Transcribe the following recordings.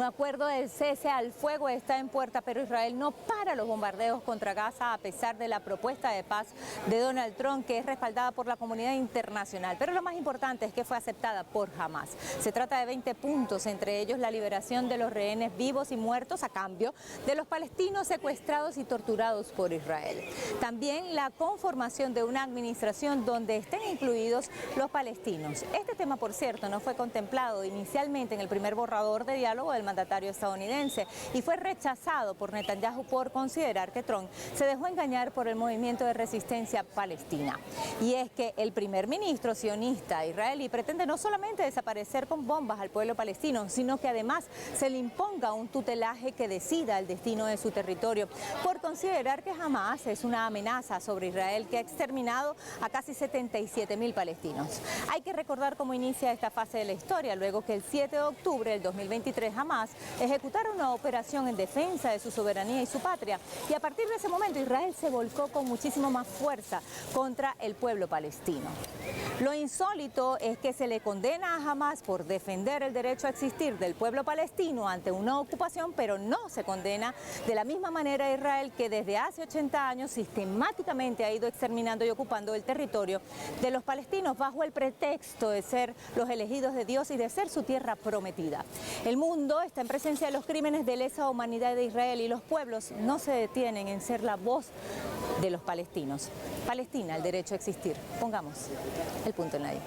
acuerdo de cese al fuego está en puerta, pero Israel no para los bombardeos contra Gaza a pesar de la propuesta de paz de Donald Trump, que es respaldada por la comunidad internacional. Pero lo más importante es que fue aceptada por Hamas. Se trata de 20 puntos, entre ellos la liberación de los rehenes vivos y muertos a cambio de los palestinos secuestrados y torturados por Israel. También la conformación de una administración donde estén incluidos los palestinos. Este tema, por cierto, no fue contemplado inicialmente en el primer borrador de diálogo del mandatario estadounidense y fue rechazado por Netanyahu por considerar que Trump se dejó engañar por el movimiento de resistencia palestina. Y es que el primer ministro sionista israelí pretende no solamente desaparecer con bombas al pueblo palestino, sino que además se le imponga un tutelaje que decida el destino de su territorio, por considerar que Hamas es una amenaza sobre Israel que ha exterminado a casi 77.000 palestinos. Hay que recordar cómo inicia esta fase de la historia, luego que el 7 de octubre del 2023 Hamas ejecutara una operación en defensa de su soberanía y su patria, y a partir de ese momento Israel se volcó con muchísimo más fuerza contra el pueblo palestino. Lo insólito es que se le condena a Hamas por defender el derecho a existir del pueblo palestino ante una ocupación, pero no se condena de la misma manera a Israel, que desde hace 80 años sistemáticamente ha ido exterminando y ocupando el territorio de los palestinos bajo el pretexto de ser los elegidos de Dios y de ser su tierra prometida. El mundo está en presencia de los crímenes de lesa humanidad de Israel y los pueblos no se detienen en ser la voz de los palestinos. Palestina, el derecho a existir. Pongamos el punto en la I.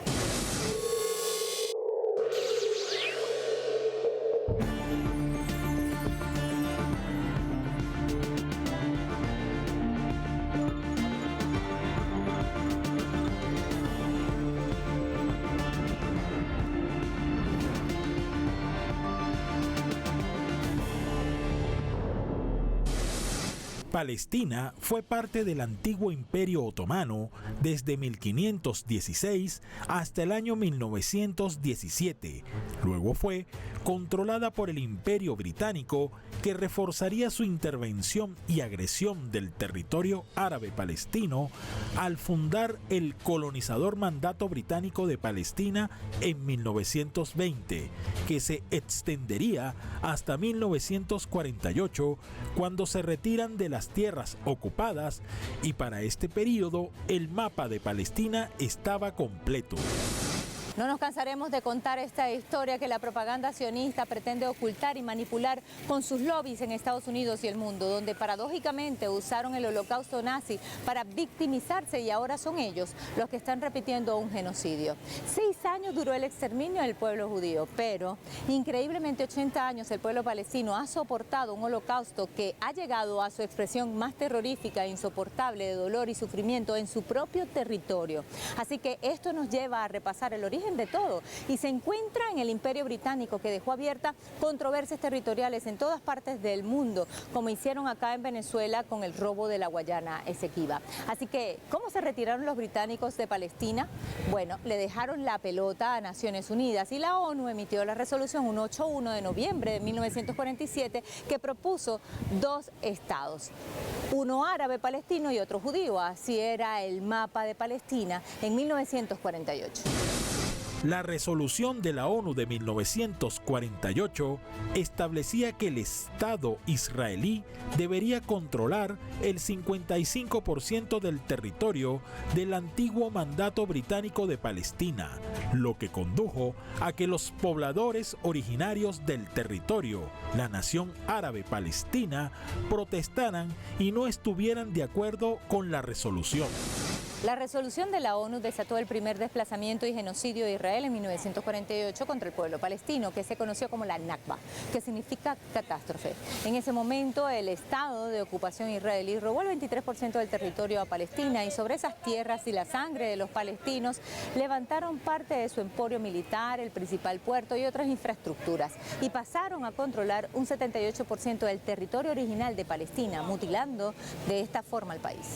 Palestina fue parte del antiguo Imperio Otomano desde 1516 hasta el año 1917. Luego fue controlada por el Imperio Británico, que reforzaría su intervención y agresión del territorio árabe palestino al fundar el colonizador Mandato Británico de Palestina en 1920, que se extendería hasta 1948, cuando se retiran de las tierras ocupadas, y para este periodo el mapa de Palestina estaba completo. No nos cansaremos de contar esta historia que la propaganda sionista pretende ocultar y manipular con sus lobbies en Estados Unidos y el mundo, donde paradójicamente usaron el holocausto nazi para victimizarse, y ahora son ellos los que están repitiendo un genocidio. 6 años duró el exterminio del pueblo judío, pero increíblemente 80 años el pueblo palestino ha soportado un holocausto que ha llegado a su expresión más terrorífica e insoportable de dolor y sufrimiento en su propio territorio. Así que esto nos lleva a repasar el origen de todo, y se encuentra en el Imperio Británico, que dejó abierta controversias territoriales en todas partes del mundo, como hicieron acá en Venezuela con el robo de la Guayana Esequiba. Así que, ¿cómo se retiraron los británicos de Palestina? Bueno, le dejaron la pelota a Naciones Unidas, y la ONU emitió la resolución 181 de noviembre de 1947, que propuso 2 estados, uno árabe palestino y otro judío. Así era el mapa de Palestina en 1948. La resolución de la ONU de 1948 establecía que el Estado israelí debería controlar el 55% del territorio del antiguo mandato británico de Palestina, lo que condujo a que los pobladores originarios del territorio, la nación árabe palestina, protestaran y no estuvieran de acuerdo con la resolución. La resolución de la ONU desató el primer desplazamiento y genocidio de Israel en 1948 contra el pueblo palestino, que se conoció como la Nakba, que significa catástrofe. En ese momento, el Estado de ocupación israelí robó el 23% del territorio a Palestina, y sobre esas tierras y la sangre de los palestinos levantaron parte de su emporio militar, el principal puerto y otras infraestructuras, y pasaron a controlar un 78% del territorio original de Palestina, mutilando de esta forma al país.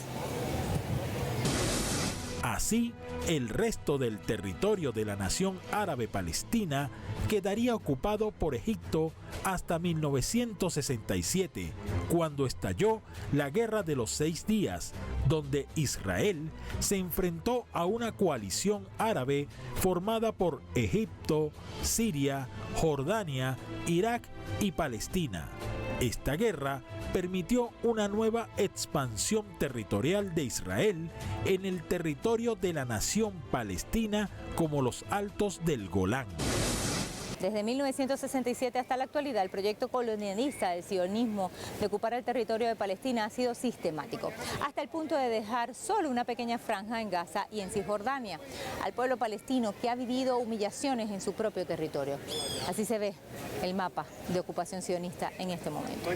Así, el resto del territorio de la nación árabe palestina quedaría ocupado por Egipto hasta 1967, cuando estalló la Guerra de los 6 días, donde Israel se enfrentó a una coalición árabe formada por Egipto, Siria, Jordania, Irak y Palestina. Esta guerra permitió una nueva expansión territorial de Israel en el territorio de la nación palestina como los Altos del Golán. Desde 1967 hasta la actualidad, el proyecto colonialista del sionismo de ocupar el territorio de Palestina ha sido sistemático, hasta el punto de dejar solo una pequeña franja en Gaza y en Cisjordania, al pueblo palestino que ha vivido humillaciones en su propio territorio. Así se ve el mapa de ocupación sionista en este momento.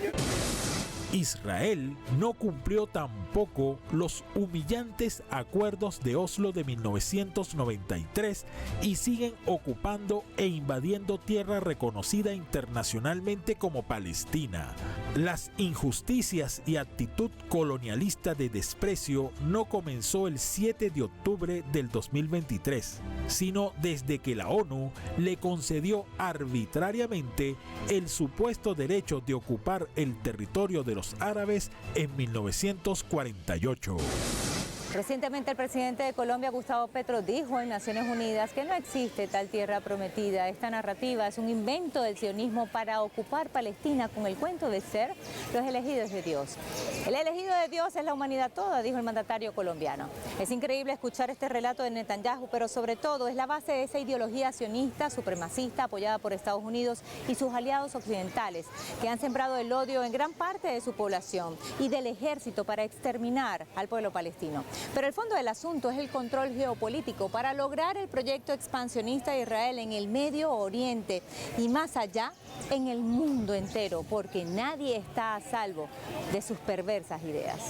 Israel no cumplió tampoco los humillantes acuerdos de Oslo de 1993 y siguen ocupando e invadiendo tierra reconocida internacionalmente como Palestina. Las injusticias y actitud colonialista de desprecio no comenzó el 7 de octubre del 2023, sino desde que la ONU le concedió arbitrariamente el supuesto derecho de ocupar el territorio de los árabes en 1948. Recientemente el presidente de Colombia, Gustavo Petro, dijo en Naciones Unidas que no existe tal tierra prometida. Esta narrativa es un invento del sionismo para ocupar Palestina con el cuento de ser los elegidos de Dios. El elegido de Dios es la humanidad toda, dijo el mandatario colombiano. Es increíble escuchar este relato de Netanyahu, pero sobre todo es la base de esa ideología sionista, supremacista, apoyada por Estados Unidos y sus aliados occidentales, que han sembrado el odio en gran parte de su población y del ejército para exterminar al pueblo palestino. Pero el fondo del asunto es el control geopolítico para lograr el proyecto expansionista de Israel en el Medio Oriente y más allá, en el mundo entero, porque nadie está a salvo de sus perversas ideas.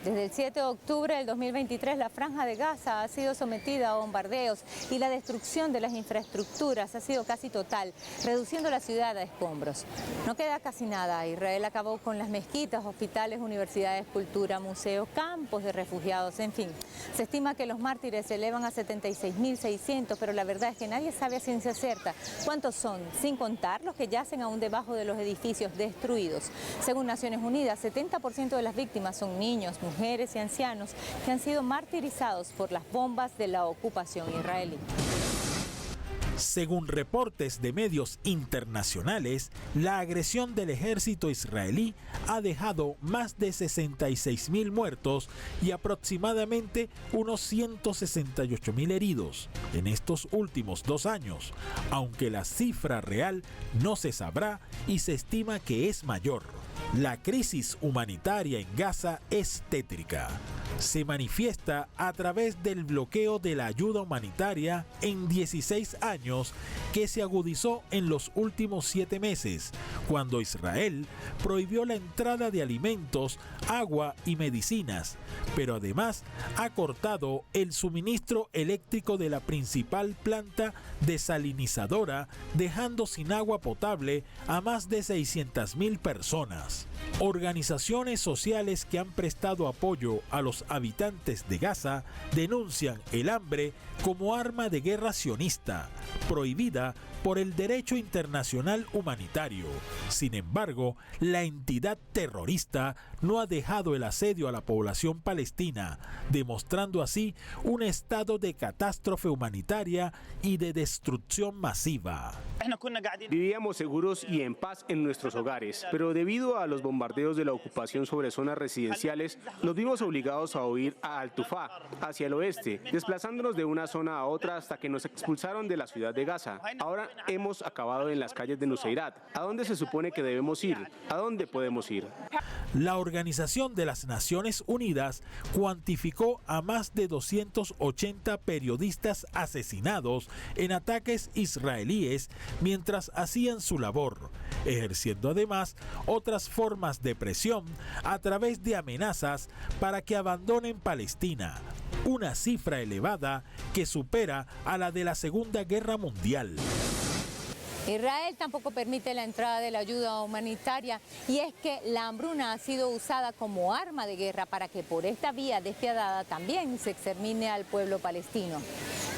Desde el 7 de octubre del 2023, la Franja de Gaza ha sido sometida a bombardeos y la destrucción de las infraestructuras ha sido casi total, reduciendo la ciudad a escombros. No queda casi nada. Israel acabó con las mezquitas, hospitales, universidades, cultura, museos, campos de refugiados, en fin. Se estima que los mártires se elevan a 76.600, pero la verdad es que nadie sabe a ciencia cierta cuántos son, sin contar los que yacen aún debajo de los edificios destruidos. Según Naciones Unidas, 70% de las víctimas son niños, mujeres y ancianos que han sido martirizados por las bombas de la ocupación israelí. Según reportes de medios internacionales, la agresión del ejército israelí ha dejado más de 66.000 muertos y aproximadamente unos 168.000 heridos en estos últimos 2 años, aunque la cifra real no se sabrá y se estima que es mayor. La crisis humanitaria en Gaza es tétrica. Se manifiesta a través del bloqueo de la ayuda humanitaria en 16 años que se agudizó en los últimos 7 meses, cuando Israel prohibió la entrada de alimentos, agua y medicinas, pero además ha cortado el suministro eléctrico de la principal planta desalinizadora, dejando sin agua potable a más de 600.000 personas. Organizaciones sociales que han prestado apoyo a los habitantes de Gaza denuncian el hambre como arma de guerra sionista, prohibida por el derecho internacional humanitario. Sin embargo, la entidad terrorista no ha dejado el asedio a la población palestina, demostrando así un estado de catástrofe humanitaria y de destrucción masiva. Vivíamos seguros y en paz en nuestros hogares, pero debido Debido a los bombardeos de la ocupación sobre zonas residenciales, nos vimos obligados a huir a Al-Tufá, hacia el oeste, desplazándonos de una zona a otra hasta que nos expulsaron de la ciudad de Gaza. Ahora hemos acabado en las calles de Nuseirat. ¿A dónde se supone que debemos ir? ¿A dónde podemos ir? La Organización de las Naciones Unidas cuantificó a más de 280 periodistas asesinados en ataques israelíes mientras hacían su labor, ejerciendo además otras formas de presión a través de amenazas para que abandonen Palestina, una cifra elevada que supera a la de la Segunda Guerra Mundial. Israel tampoco permite la entrada de la ayuda humanitaria y es que la hambruna ha sido usada como arma de guerra para que por esta vía despiadada también se extermine al pueblo palestino.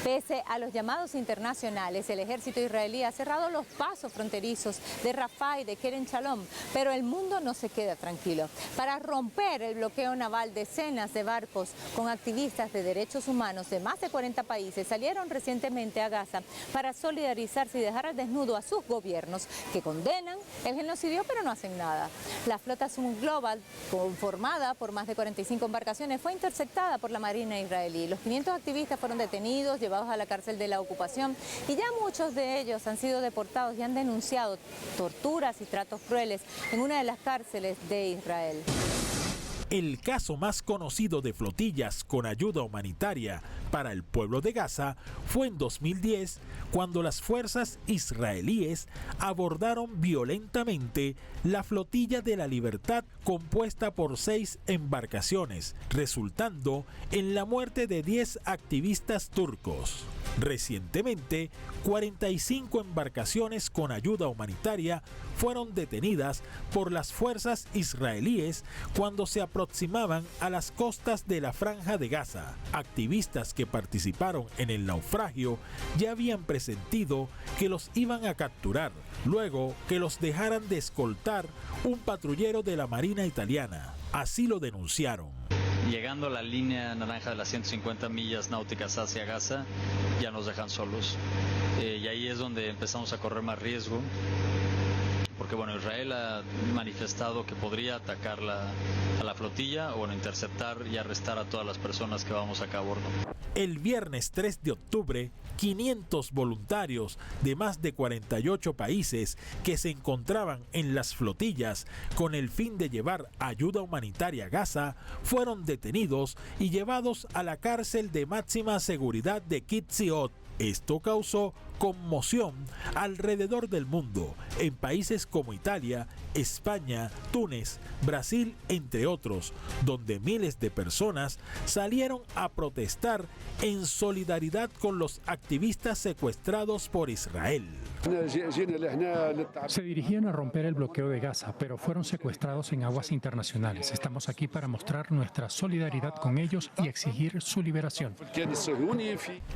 Pese a los llamados internacionales, el ejército israelí ha cerrado los pasos fronterizos de Rafah y de Kerem Shalom, pero el mundo no se queda tranquilo. Para romper el bloqueo naval, decenas de barcos con activistas de derechos humanos de más de 40 países salieron recientemente a Gaza para solidarizarse y dejar al desnudo a sus gobiernos que condenan el genocidio pero no hacen nada. La flota Summit Global, conformada por más de 45 embarcaciones, fue interceptada por la Marina israelí. Los 500 activistas fueron detenidos, llevados a la cárcel de la ocupación y ya muchos de ellos han sido deportados y han denunciado torturas y tratos crueles en una de las cárceles de Israel. El caso más conocido de flotillas con ayuda humanitaria para el pueblo de Gaza fue en 2010, cuando las fuerzas israelíes abordaron violentamente la Flotilla de la Libertad compuesta por 6 embarcaciones, resultando en la muerte de 10 activistas turcos. Recientemente, 45 embarcaciones con ayuda humanitaria fueron detenidas por las fuerzas israelíes cuando se aproximaban a las costas de la Franja de Gaza. Activistas que participaron en el naufragio ya habían presentido que los iban a capturar, luego que los dejaran de escoltar un patrullero de la Marina italiana. Así lo denunciaron. Llegando a la línea naranja de las 150 millas náuticas hacia Gaza, ya nos dejan solos. Y ahí es donde empezamos a correr más riesgo, porque Israel ha manifestado que podría atacar a la flotilla o interceptar y arrestar a todas las personas que vamos acá a bordo. El viernes 3 de octubre, 500 voluntarios de más de 48 países que se encontraban en las flotillas con el fin de llevar ayuda humanitaria a Gaza fueron detenidos y llevados a la cárcel de máxima seguridad de Kitziot. Esto causó conmoción alrededor del mundo, en países como Italia, España, Túnez, Brasil, entre otros, donde miles de personas salieron a protestar en solidaridad con los activistas secuestrados por Israel. Se dirigían a romper el bloqueo de Gaza, pero fueron secuestrados en aguas internacionales. Estamos aquí para mostrar nuestra solidaridad con ellos y exigir su liberación.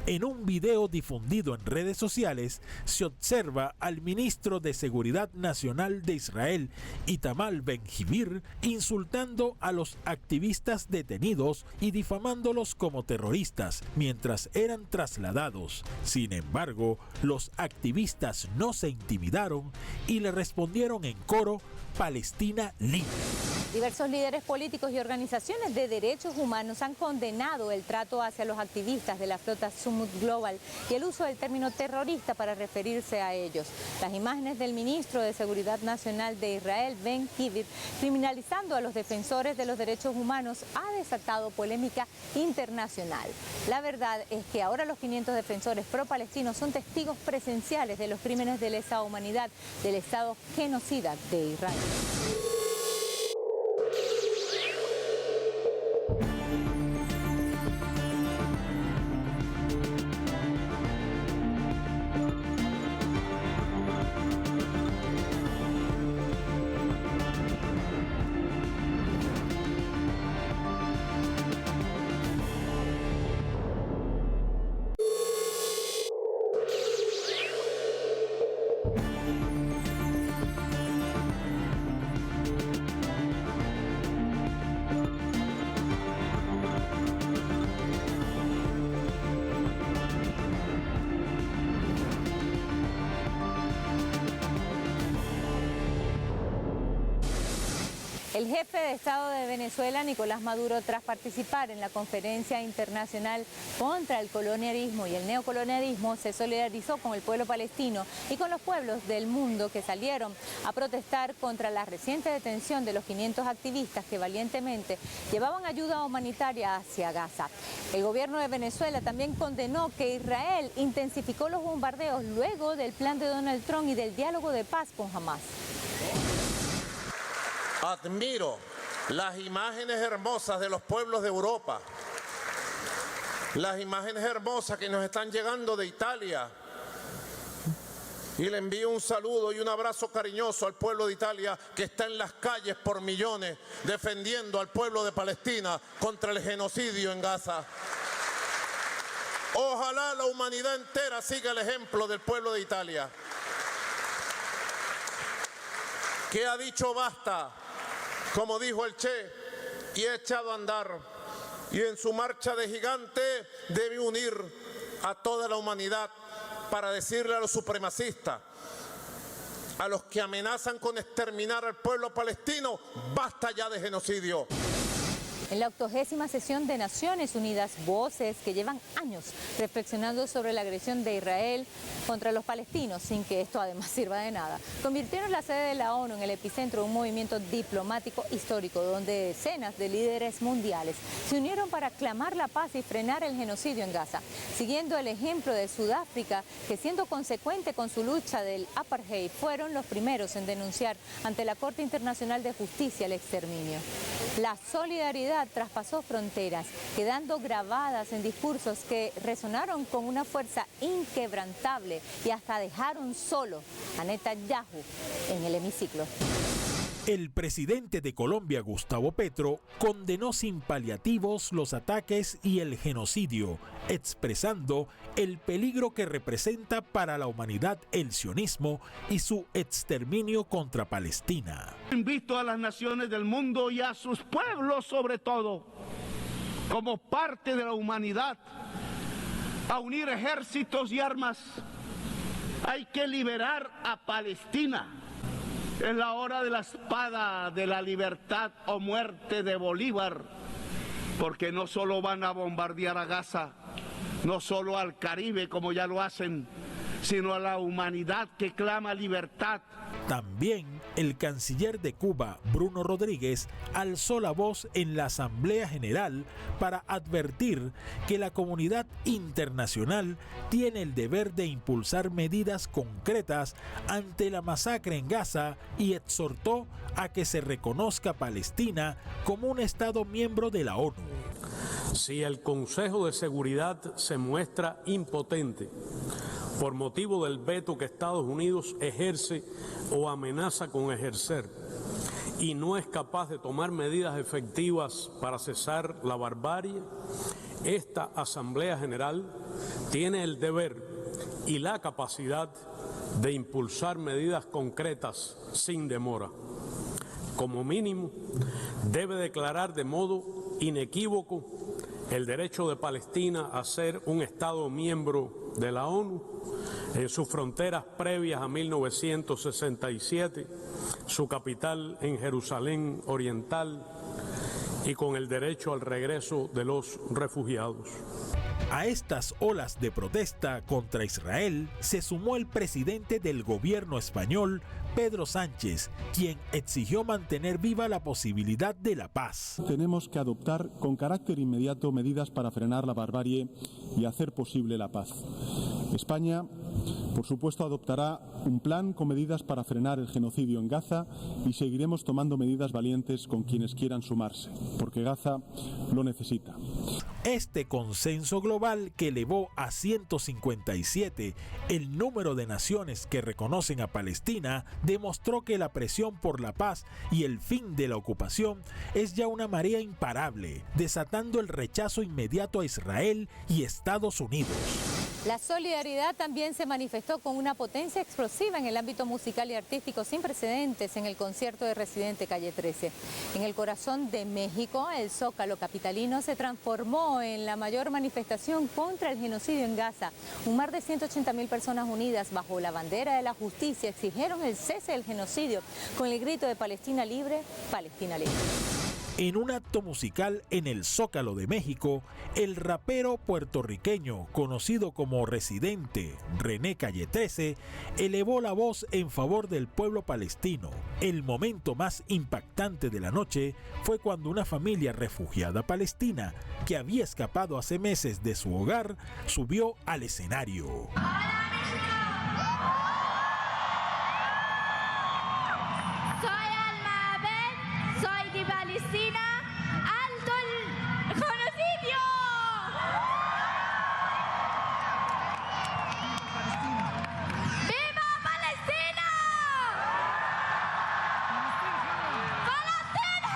En un video difundido en redes sociales, se observa al ministro de Seguridad Nacional de Israel, Itamar Ben-Gvir, insultando a los activistas detenidos y difamándolos como terroristas mientras eran trasladados. Sin embargo, los activistas no se intimidaron y le respondieron en coro: Palestina libre. Diversos líderes políticos y organizaciones de derechos humanos han condenado el trato hacia los activistas de la flota Summit Global y el uso del término terrorista para referirse a ellos. Las imágenes del ministro de Seguridad Nacional de Israel, Ben-Gvir, criminalizando a los defensores de los derechos humanos, ha desatado polémica internacional. La verdad es que ahora los 500 defensores pro-palestinos son testigos presenciales de los crímenes de lesa humanidad del Estado genocida de Israel. El jefe de Estado de Venezuela, Nicolás Maduro, tras participar en la conferencia internacional contra el colonialismo y el neocolonialismo, se solidarizó con el pueblo palestino y con los pueblos del mundo que salieron a protestar contra la reciente detención de los 500 activistas que valientemente llevaban ayuda humanitaria hacia Gaza. El gobierno de Venezuela también condenó que Israel intensificó los bombardeos luego del plan de Donald Trump y del diálogo de paz con Hamás. Admiro las imágenes hermosas de los pueblos de Europa, las imágenes hermosas que nos están llegando de Italia. Y le envío un saludo y un abrazo cariñoso al pueblo de Italia que está en las calles por millones defendiendo al pueblo de Palestina contra el genocidio en Gaza. Ojalá la humanidad entera siga el ejemplo del pueblo de Italia, que ha dicho basta, como dijo el Che, y ha echado a andar. Y en su marcha de gigante debe unir a toda la humanidad para decirle a los supremacistas, a los que amenazan con exterminar al pueblo palestino, basta ya de genocidio. En la 80ª sesión de Naciones Unidas, voces que llevan años reflexionando sobre la agresión de Israel contra los palestinos, sin que esto además sirva de nada, convirtieron la sede de la ONU en el epicentro de un movimiento diplomático histórico, donde decenas de líderes mundiales se unieron para clamar la paz y frenar el genocidio en Gaza, siguiendo el ejemplo de Sudáfrica, que siendo consecuente con su lucha del apartheid, fueron los primeros en denunciar ante la Corte Internacional de Justicia el exterminio. La solidaridad traspasó fronteras, quedando grabadas en discursos que resonaron con una fuerza inquebrantable y hasta dejaron solo a Netanyahu en el hemiciclo. El presidente de Colombia, Gustavo Petro, condenó sin paliativos los ataques y el genocidio, expresando el peligro que representa para la humanidad el sionismo y su exterminio contra Palestina. Invito a las naciones del mundo y a sus pueblos sobre todo, como parte de la humanidad, a unir ejércitos y armas. Hay que liberar a Palestina. Es la hora de la espada de la libertad o muerte de Bolívar, porque no solo van a bombardear a Gaza, no solo al Caribe como ya lo hacen, sino a la humanidad que clama libertad. También el canciller de Cuba, Bruno Rodríguez, alzó la voz en la Asamblea General para advertir que la comunidad internacional tiene el deber de impulsar medidas concretas ante la masacre en Gaza y exhortó a que se reconozca Palestina como un Estado miembro de la ONU. Si el Consejo de Seguridad se muestra impotente por motivo del veto que Estados Unidos ejerce o amenaza con ejercer, y no es capaz de tomar medidas efectivas para cesar la barbarie, esta Asamblea General tiene el deber y la capacidad de impulsar medidas concretas sin demora. Como mínimo, debe declarar de modo inequívoco el derecho de Palestina a ser un Estado miembro de la ONU en sus fronteras previas a 1967, su capital en Jerusalén Oriental y con el derecho al regreso de los refugiados. A estas olas de protesta contra Israel se sumó el presidente del gobierno español, Pedro Sánchez, quien exigió mantener viva la posibilidad de la paz. Tenemos que adoptar con carácter inmediato medidas para frenar la barbarie y hacer posible la paz. España, por supuesto, adoptará un plan con medidas para frenar el genocidio en Gaza y seguiremos tomando medidas valientes con quienes quieran sumarse, porque Gaza lo necesita. Este consenso global, que elevó a 157 el número de naciones que reconocen a Palestina, demostró que la presión por la paz y el fin de la ocupación es ya una marea imparable, desatando el rechazo inmediato a Israel y Estados Unidos. La solidaridad también se manifestó con una potencia explosiva en el ámbito musical y artístico sin precedentes en el concierto de Residente Calle 13. En el corazón de México, el Zócalo capitalino se transformó en la mayor manifestación contra el genocidio en Gaza. Un mar de 180.000 personas unidas bajo la bandera de la justicia exigieron el cese del genocidio con el grito de Palestina libre, Palestina libre. En un acto musical en el Zócalo de México, el rapero puertorriqueño conocido como Residente, René Calle 13, elevó la voz en favor del pueblo palestino. El momento más impactante de la noche fue cuando una familia refugiada palestina, que había escapado hace meses de su hogar, subió al escenario. Palestina, alto el genocidio. ¡Viva Palestina! ¡Palestina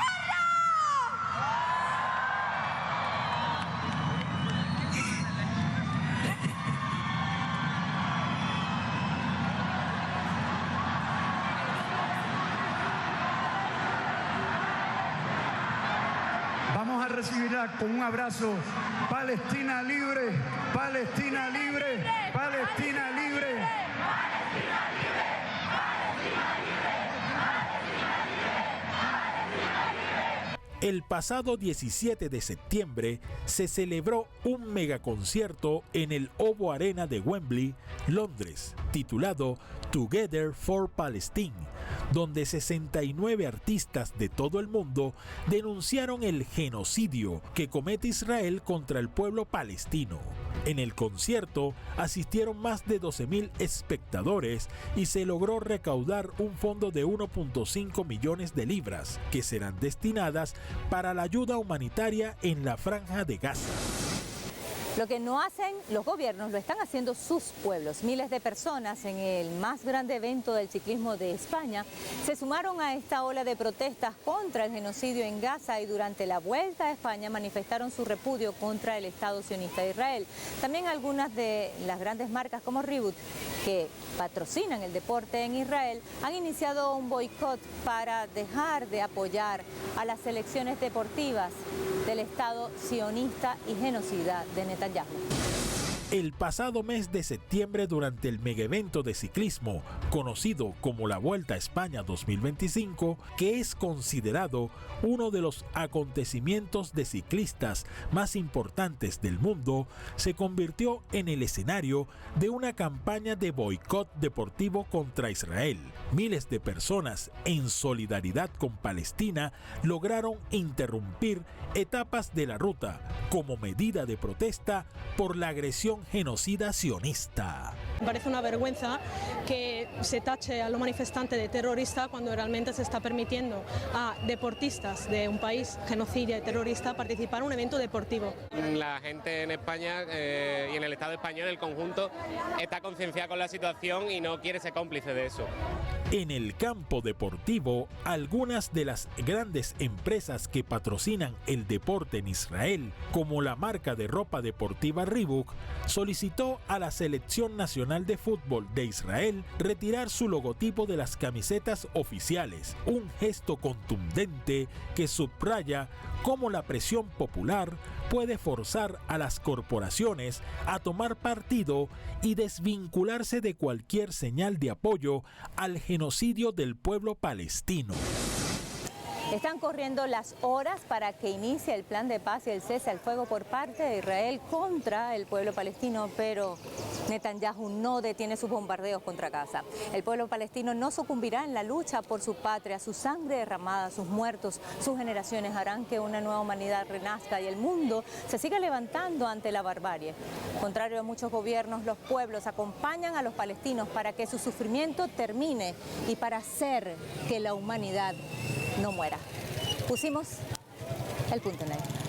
Vamos a recibirla con un abrazo. Palestina libre, Palestina libre, Palestina libre. El pasado 17 de septiembre se celebró un megaconcierto en el Ovo Arena de Wembley, Londres, titulado Together for Palestine, donde 69 artistas de todo el mundo denunciaron el genocidio que comete Israel contra el pueblo palestino. En el concierto asistieron más de 12.000 espectadores y se logró recaudar un fondo de 1.5 millones de libras que serán destinadas para la ayuda humanitaria en la Franja de Gaza. Lo que no hacen los gobiernos lo están haciendo sus pueblos. Miles de personas en el más grande evento del ciclismo de España se sumaron a esta ola de protestas contra el genocidio en Gaza y durante la Vuelta a España manifestaron su repudio contra el Estado sionista de Israel. También algunas de las grandes marcas como Reebok, que patrocinan el deporte en Israel, han iniciado un boicot para dejar de apoyar a las selecciones deportivas del Estado sionista y genocida de Netanyahu. El pasado mes de septiembre, durante el megaevento de ciclismo conocido como la Vuelta a España 2025, que es considerado uno de los acontecimientos de ciclistas más importantes del mundo, se convirtió en el escenario de una campaña de boicot deportivo contra Israel. Miles de personas, en solidaridad con Palestina, lograron interrumpir etapas de la ruta como medida de protesta por la agresión genocida sionista. Me parece una vergüenza que se tache a los manifestantes de terrorista cuando realmente se está permitiendo a deportistas de un país genocida y terrorista participar en un evento deportivo. La gente en España y en el Estado español, el conjunto, está concienciada con la situación y no quiere ser cómplice de eso. En el campo deportivo, algunas de las grandes empresas que patrocinan el deporte en Israel, como la marca de ropa deportiva Reebok, solicitó a la Selección Nacional de Fútbol de Israel retirar su logotipo de las camisetas oficiales, un gesto contundente que subraya cómo la presión popular puede forzar a las corporaciones a tomar partido y desvincularse de cualquier señal de apoyo al genocidio del pueblo palestino. Están corriendo las horas para que inicie el plan de paz y el cese al fuego por parte de Israel contra el pueblo palestino, pero Netanyahu no detiene sus bombardeos contra Gaza. El pueblo palestino no sucumbirá en la lucha por su patria. Su sangre derramada, sus muertos, sus generaciones harán que una nueva humanidad renazca y el mundo se siga levantando ante la barbarie. Contrario a muchos gobiernos, los pueblos acompañan a los palestinos para que su sufrimiento termine y para hacer que la humanidad no muera. Pusimos el punto en ello.